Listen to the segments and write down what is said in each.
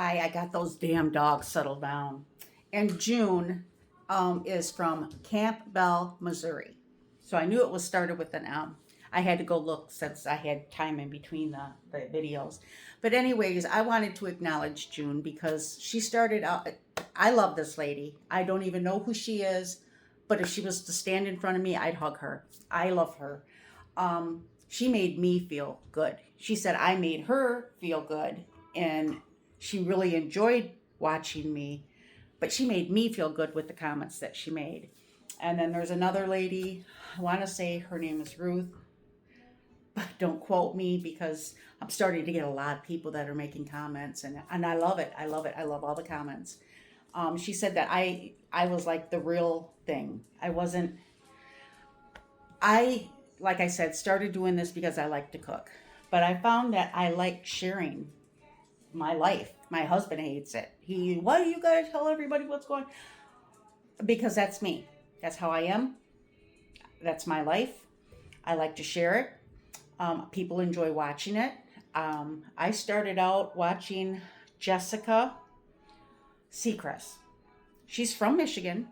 Hi, I got those damn dogs settled down. And June is from Camp Bell, Missouri. So I knew it was started with an M. I had to go look since I had time in between the videos. But, anyways, I wanted to acknowledge June because she started out. I love this lady. I don't even know who she is, but if she was to stand in front of me, I'd hug her. I love her. She made me feel good. She said I made her feel good, and she really enjoyed watching me, but she made me feel good with the comments that she made. And then there's another lady, I want to say her name is Ruth, but don't quote me because I'm starting to get a lot of people that are making comments, and I love it. I love it. I love all the comments. She said that I was like the real thing. I wasn't. I like I said started doing this because I like to cook, but I found that I like sharing my life. My husband hates it. Why do you gotta tell everybody what's going? Because that's me. That's how I am. That's my life. I like to share it. People enjoy watching it. I started out watching Jessica Seacrest. She's from Michigan.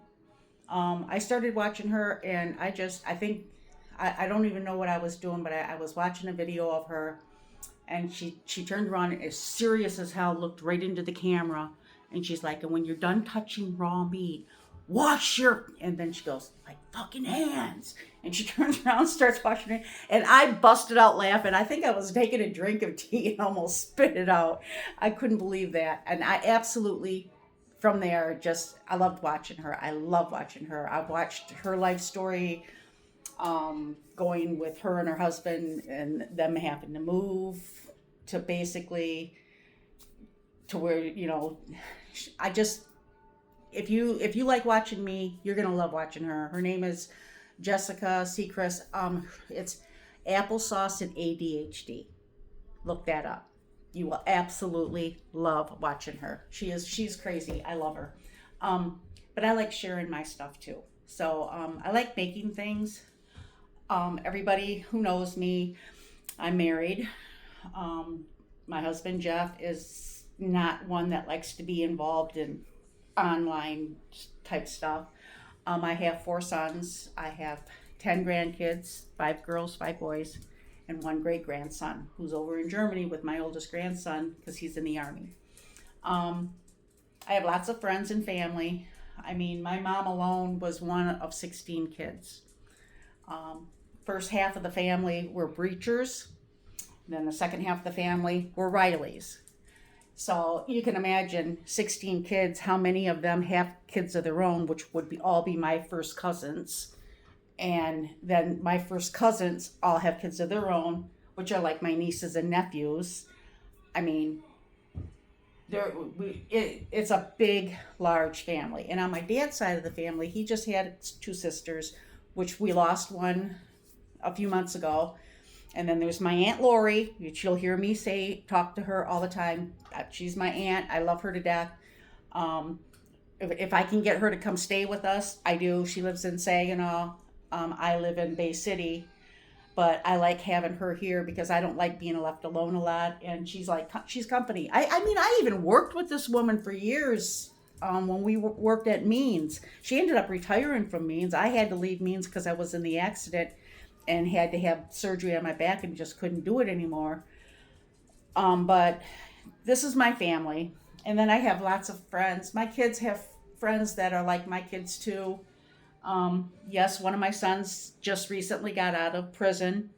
I started watching her, and I think, I don't even know what I was doing, but I was watching a video of her, and she turned around and as serious as hell looked right into the camera, and she's like, and when you're done touching raw meat, wash your, and then she goes, like, fucking hands, and she turns around and starts washing it, and I busted out laughing. I think I was taking a drink of tea and almost spit it out. I couldn't believe that, and I absolutely, from there, just, I loved watching her. I love watching her. I've watched her life story, going with her and her husband and them having to move to basically to where, I just, if you like watching me, you're gonna love watching her. Her name is Jessica Seacrest. It's applesauce and ADHD. Look that up. You will absolutely love watching her. She's crazy. I love her. But I like sharing my stuff too. So I like making things. Everybody who knows me, I'm married. My husband Jeff is not one that likes to be involved in online type stuff. I have 4 sons. I have 10 grandkids, 5 girls, 5 boys, and 1 great grandson who's over in Germany with my oldest grandson because he's in the army. I have lots of friends and family. I mean, my mom alone was one of 16 kids. First half of the family were Breachers. Then the second half of the family were Rileys. So you can imagine 16 kids, how many of them have kids of their own, which would all be my first cousins. And then my first cousins all have kids of their own, which are like my nieces and nephews. I mean, it's a big, large family. And on my dad's side of the family, he just had 2 sisters, which we lost one a few months ago. And then there's my Aunt Lori, which you'll hear me talk to her all the time. She's my aunt. I love her to death. If I can get her to come stay with us, I do. She lives in Saginaw. I live in Bay City. But I like having her here because I don't like being left alone a lot. And she's company. I mean, I even worked with this woman for years when we worked at Means. She ended up retiring from Means. I had to leave Means because I was in the accident and had to have surgery on my back and just couldn't do it anymore. But this is my family. And then I have lots of friends. My kids have friends that are like my kids too. Yes, one of my sons just recently got out of prison.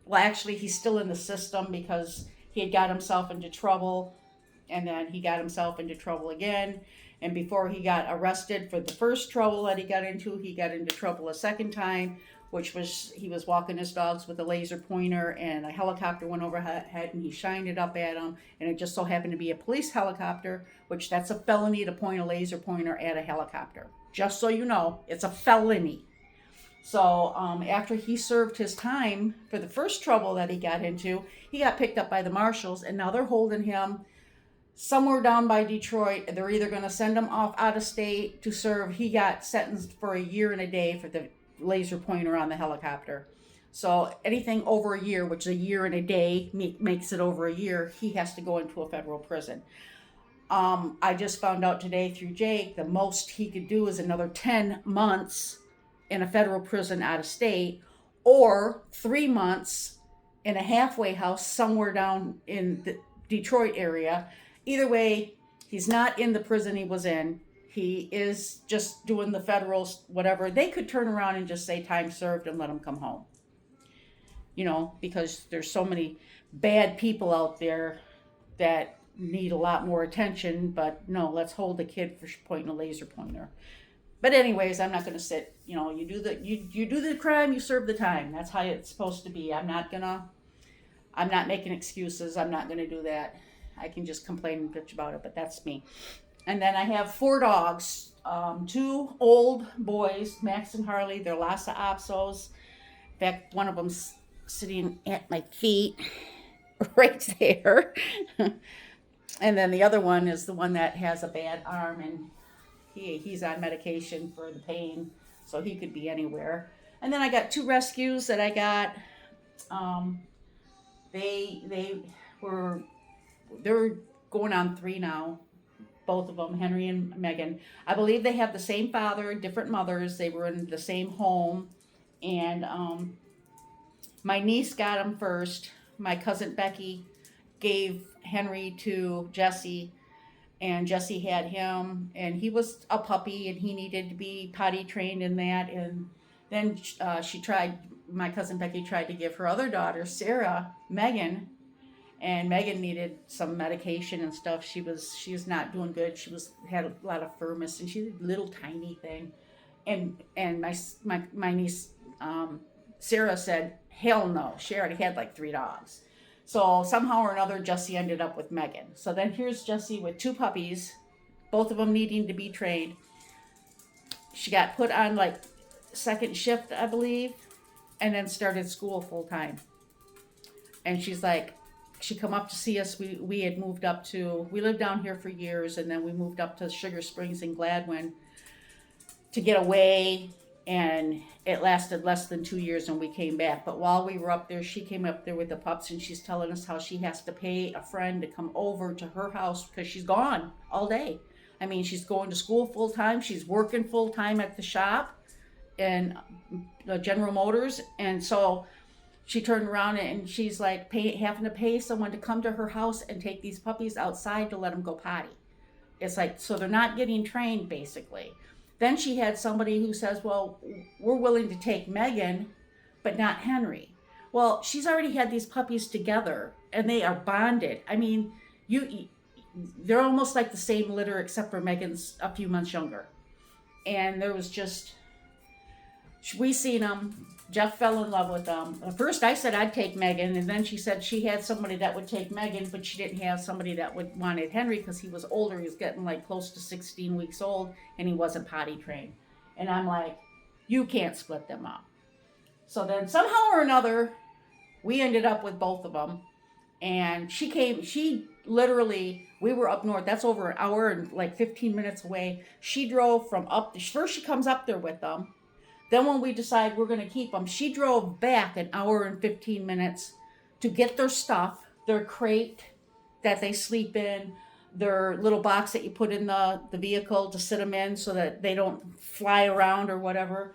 Well, actually, he's still in the system because he had got himself into trouble, and then he got himself into trouble again. And before he got arrested for the first trouble that he got into trouble a second time, which was he was walking his dogs with a laser pointer, and a helicopter went overhead, and he shined it up at him, and it just so happened to be a police helicopter, which that's a felony to point a laser pointer at a helicopter. Just so you know, it's a felony. So after he served his time for the first trouble that he got into, he got picked up by the marshals, and now they're holding him somewhere down by Detroit. They're either going to send him off out of state to serve. He got sentenced for a year and a day for the laser pointer on the helicopter. So anything over a year, which is a year and a day, makes it over a year, he has to go into a federal prison. I just found out today through Jake the most he could do is another 10 months in a federal prison out of state, or 3 months in a halfway house somewhere down in the Detroit area. Either way, he's not in the prison he was in. He is just doing the federal whatever. They could turn around and just say time served and let him come home. Because there's so many bad people out there that need a lot more attention. But no, let's hold the kid for pointing a laser pointer. But anyways, I'm not going to sit. You do the crime, you serve the time. That's how it's supposed to be. I'm not making excuses. I'm not gonna do that. I can just complain and bitch about it, but that's me. And then I have 4 dogs. 2 old boys, Max and Harley. They're Lhasa Apsos. In fact, one of them's sitting at my feet, right there. And then the other one is the one that has a bad arm, and he's on medication for the pain, so he could be anywhere. And then I got 2 rescues that I got. They're going on 3 now. Both of them, Henry and Megan. I believe they have the same father, different mothers. They were in the same home, and my niece got them first. My cousin Becky gave Henry to Jesse, and Jesse had him, and he was a puppy, and he needed to be potty trained in that. And then my cousin Becky tried to give her other daughter, Sarah, Megan, and Megan needed some medication and stuff. She was not doing good. She had a lot of firmness, and she's a little tiny thing. And my niece, Sarah said, hell no. She already had like 3 dogs. So somehow or another, Jesse ended up with Megan. So then here's Jesse with 2 puppies, both of them needing to be trained. She got put on like second shift, I believe, and then started school full time. And she's like, she come up to see us. We had moved up we lived down here for years, and then we moved up to Sugar Springs and Gladwin to get away. And it lasted less than 2 years, and we came back. But while we were up there, she came up there with the pups, and she's telling us how she has to pay a friend to come over to her house because she's gone all day. I mean, she's going to school full time. She's working full time at the shop and General Motors. And so she turned around and she's like having to pay someone to come to her house and take these puppies outside to let them go potty. It's like, so they're not getting trained, basically. Then she had somebody who says, well, we're willing to take Megan, but not Henry. Well, she's already had these puppies together, and they are bonded. I mean, they're almost like the same litter, except for Megan's a few months younger. And there was just, we seen them. Jeff fell in love with them. At first I said I'd take Megan, and then she said she had somebody that would take Megan, but she didn't have somebody that wanted Henry because he was older. He was getting like close to 16 weeks old, and he wasn't potty trained. And I'm like, you can't split them up. So then somehow or another, we ended up with both of them. And she literally, we were up north. That's over an hour and like 15 minutes away. She drove from first she comes up there with them. Then when we decide we're going to keep them, she drove back an hour and 15 minutes to get their stuff, their crate that they sleep in, their little box that you put in the vehicle to sit them in so that they don't fly around or whatever,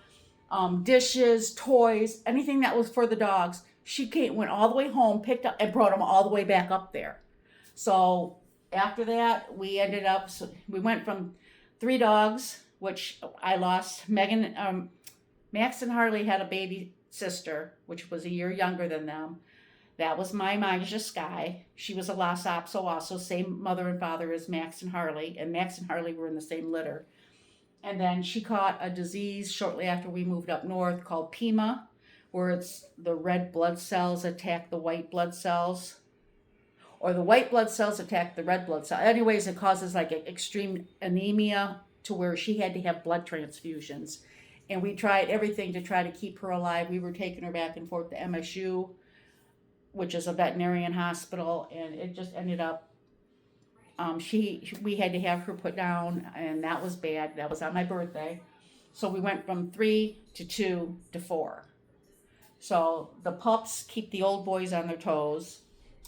dishes, toys, anything that was for the dogs. She went all the way home, picked up, and brought them all the way back up there. So after that, we went from 3 dogs, which I lost. Max and Harley had a baby sister, which was a year younger than them. That was my Maja Sky. She was a Lhasa Apso also, same mother and father as Max and Harley. And Max and Harley were in the same litter. And then she caught a disease shortly after we moved up north called PIMA, where it's the red blood cells attack the white blood cells, or the white blood cells attack the red blood cells. Anyways, it causes like extreme anemia to where she had to have blood transfusions. And we tried everything to try to keep her alive. We were taking her back and forth to MSU, which is a veterinarian hospital, and it just ended up, we had to have her put down, and that was bad. That was on my birthday. So we went from 3 to 2 to 4. So the pups keep the old boys on their toes.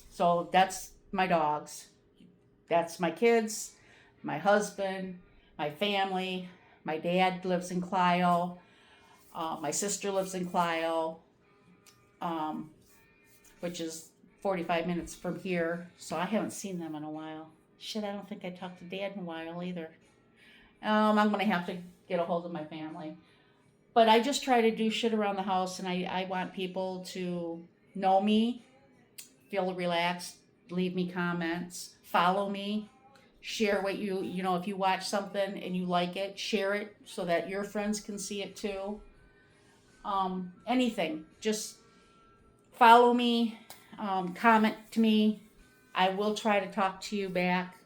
So that's my dogs. That's my kids. my husband, my family. My dad lives in Clio. My sister lives in Clio, um, which is 45 minutes from here. So I haven't seen them in a while. Shit, I don't think I talked to Dad in a while either. I'm going to have to get a hold of my family. But I just try to do shit around the house, and I want people to know me, feel relaxed, leave me comments, follow me, share what you know, if you watch something and you like it, share it so that your friends can see it too. Anything, just follow me, comment to me. I will try to talk to you back.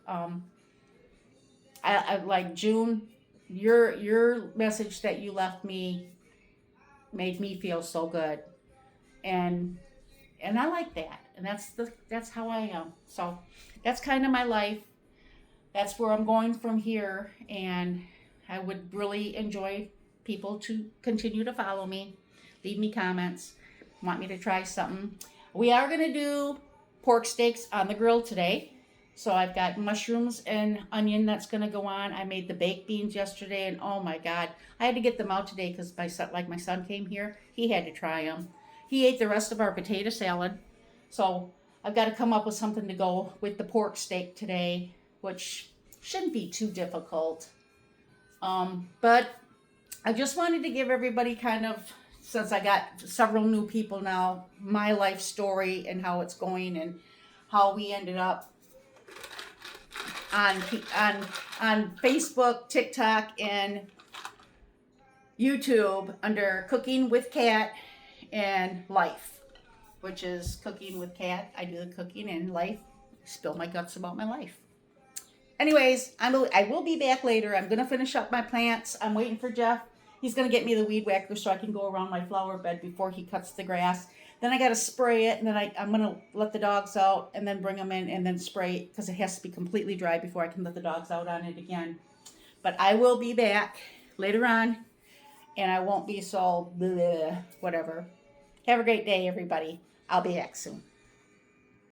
I like June. Your message that you left me made me feel so good, and I like that, and that's how I am. So that's kind of my life. That's where I'm going from here, and I would really enjoy people to continue to follow me, leave me comments, want me to try something. We are going to do pork steaks on the grill today. So I've got mushrooms and onion that's going to go on. I made the baked beans yesterday, and oh my God, I had to get them out today because my son came here. He had to try them. He ate the rest of our potato salad. So I've got to come up with something to go with the pork steak today, which shouldn't be too difficult. But I just wanted to give everybody kind of, since I got several new people now, my life story and how it's going and how we ended up on Facebook, TikTok, and YouTube under Cooking with Kat and Life, which is Cooking with Kat. I do the cooking, and Life, spill my guts about my life. Anyways, I will be back later. I'm going to finish up my plants. I'm waiting for Jeff. He's going to get me the weed whacker so I can go around my flower bed before he cuts the grass. Then I got to spray it, and then I'm going to let the dogs out and then bring them in and then spray it because it has to be completely dry before I can let the dogs out on it again. But I will be back later on, and I won't be so bleh, whatever. Have a great day, everybody. I'll be back soon.